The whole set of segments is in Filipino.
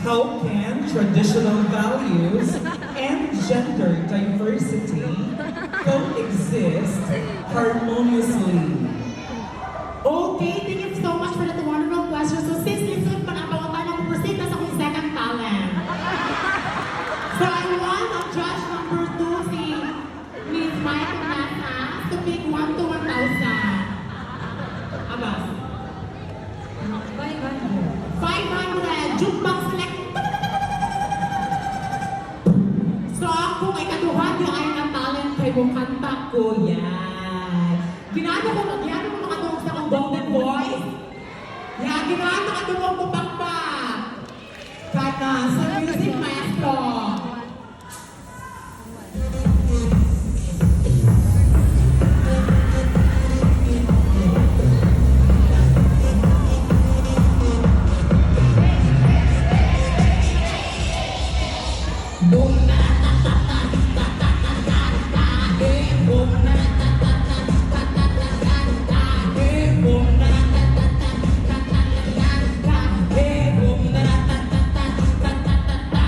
How can traditional values and gender diversity coexist harmoniously? Okay, thank you so much for that wonderful question. So sis, listen, panabawa tayo ng proceed na sa kong second talent. So I want ang judge number 2, si Miss Maya Nasa, to pick 1 to 1,000. Abas. 500. Jukebox select. So kung ay kaduhan yung ay ang talent kay mong kanta ko, yan. Ginano ko mga doon sa kong golden voice. Yan, ginano ka doon mo pakpak. Kana sa music maestro. Boom na ta ta ta ta ta ta ta ta eh boom na ta ta ta ta ta ta ta ta eh boom na ta ta ta ta ta ta ta eh boom na ta ta ta ta ta ta ta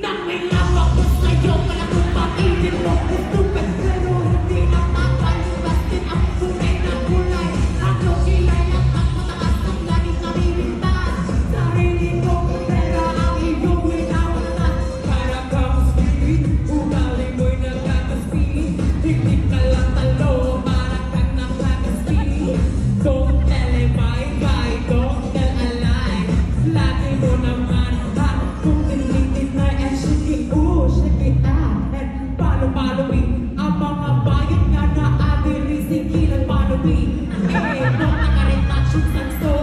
nang may lawak ko sa'yo malakot pag-ibig mo gusto ka pero hindi na mapalibas din ang tunay na kulay ako kilala at mataas ang laging namimintas sarili ko pero ang iyong winawala para kang spirit ugali mo'y nagkakaspin higit ka lang talo para kang nakakaspin don't tell a bye-bye don't tell a lie lagi mo naman ha kung tinitin na and shake it out and palo-paloin ang mga bayad nga na ating risiki ng paloin eh nung nakaretouch yung sanso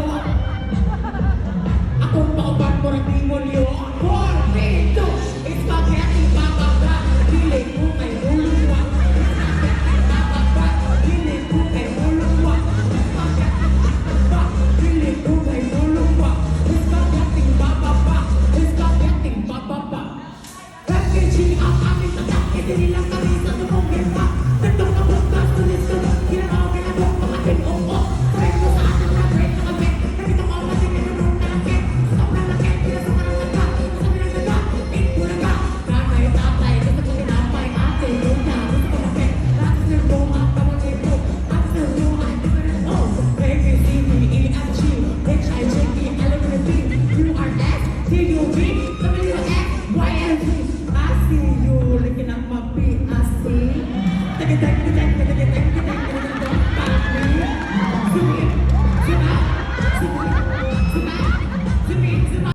akong pauban mo rin demolyo 4, 3, 2, spaghetti bababa piling mo kay ulungwa spaghetti bababa piling mo kay ulungwa spaghetti bababa piling mo kay ulungwa spaghetti bababa spaghetti bababa FKG ang aming tatak hindi nilang kami sa tumong gimba nandong na bukas tulis ko ginagawa ginagawa mga ting-oo friend mo sa ating na break na kami nandito ko ang matingin na nung nalaki sobrang laki pinasok ka ng taga sabi ng daga inbulaga nanay tatay gusto ko tinapay ate luna gusto ko mape answer mo ang pamangkin mo answer mo ang different O A B C D E F G H I J K L M N O P Q R S T U V